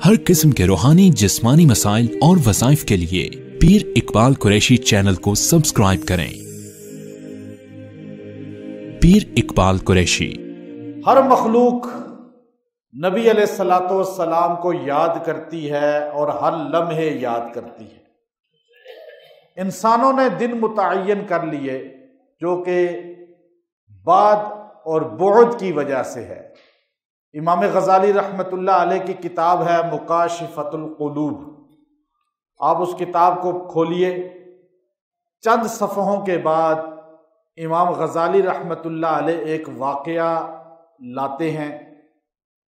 ہر قسم کے روحانی جسمانی مسائل اور وظائف کے لیے پیر اقبال قریشی چینل کو سبسکرائب کریں۔ پیر اقبال قریشی۔ ہر مخلوق نبی علیہ الصلوۃ والسلام کو یاد کرتی ہے اور ہر لمحے یاد کرتی ہے۔ انسانوں نے دن متعین کر لیے جو کہ بعد اور بعد کی وجہ سے ہے۔ امام غزالی رحمۃ اللہ علیہ کی کتاب ہے مکاشفۃ القلوب، آپ اس کتاب کو کھولیے، چند صفحوں کے بعد امام غزالی رحمۃ اللہ علیہ ایک واقعہ لاتے ہیں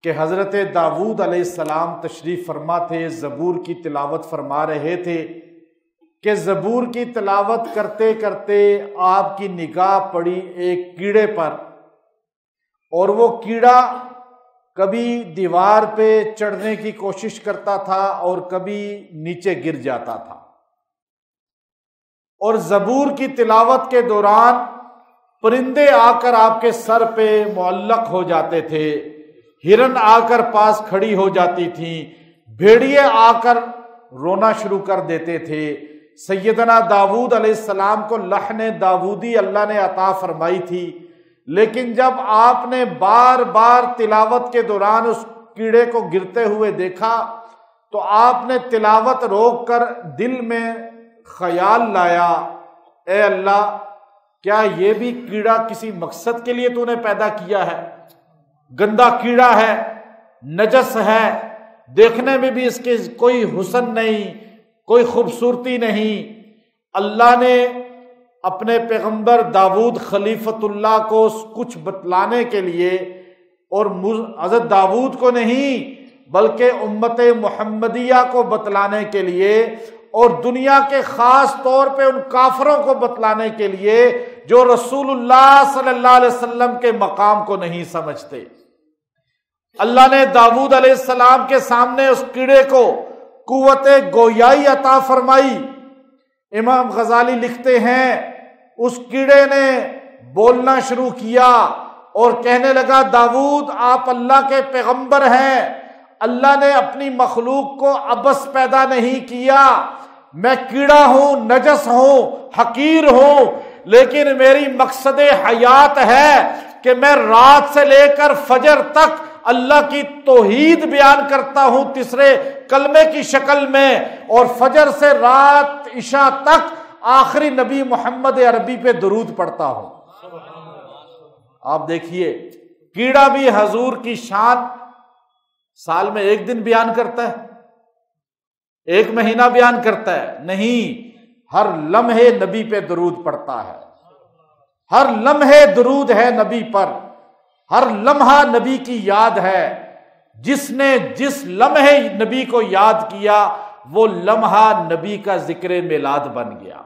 کہ حضرت داؤد علیہ السلام تشریف فرما تھے، زبور کی تلاوت فرما رہے تھے کہ زبور کی تلاوت کرتے کرتے آپ کی نگاہ پڑی ایک کیڑے پر، اور وہ کیڑا کبھی دیوار پہ چڑھنے کی کوشش کرتا تھا اور کبھی نیچے گر جاتا تھا، اور زبور کی تلاوت کے دوران پرندے آ کر آپ کے سر پہ معلق ہو جاتے تھے، ہرن آ کر پاس کھڑی ہو جاتی تھیں، بھیڑیے آ کر رونا شروع کر دیتے تھے۔ سیدنا داؤد علیہ السلام کو لحن داودی اللہ نے عطا فرمائی تھی، لیکن جب آپ نے بار بار تلاوت کے دوران اس کیڑے کو گرتے ہوئے دیکھا تو آپ نے تلاوت روک کر دل میں خیال لایا، اے اللہ، کیا یہ بھی کیڑا کسی مقصد کے لیے تو نے پیدا کیا ہے؟ گندا کیڑا ہے، نجس ہے، دیکھنے میں بھی اس کے کوئی حسن نہیں، کوئی خوبصورتی نہیں۔ اللہ نے اپنے پیغمبر داؤد خلیفۃ اللہ کو کچھ بتلانے کے لیے، اور حضرت داؤد کو نہیں بلکہ امت محمدیہ کو بتلانے کے لیے، اور دنیا کے خاص طور پہ ان کافروں کو بتلانے کے لیے جو رسول اللہ صلی اللہ علیہ وسلم کے مقام کو نہیں سمجھتے، اللہ نے داؤد علیہ السلام کے سامنے اس کیڑے کو قوت گویائی عطا فرمائی۔ امام غزالی لکھتے ہیں اس کیڑے نے بولنا شروع کیا اور کہنے لگا، داؤد آپ اللہ کے پیغمبر ہیں، اللہ نے اپنی مخلوق کو عبث پیدا نہیں کیا، میں کیڑا ہوں، نجس ہوں، حقیر ہوں، لیکن میری مقصد حیات ہے کہ میں رات سے لے کر فجر تک اللہ کی توحید بیان کرتا ہوں تیسرے کلمے کی شکل میں، اور فجر سے رات عشاء تک آخری نبی محمد عربی پہ درود پڑھتا ہوں۔ آپ دیکھیے، کیڑا بھی حضور کی شان سال میں ایک دن بیان کرتا ہے، ایک مہینہ بیان کرتا ہے؟ نہیں، ہر لمحے نبی پہ درود پڑھتا ہے، ہر لمحے درود ہے نبی پر، ہر لمحہ نبی کی یاد ہے۔ جس نے جس لمحے نبی کو یاد کیا وہ لمحہ نبی کا ذکر میلاد بن گیا۔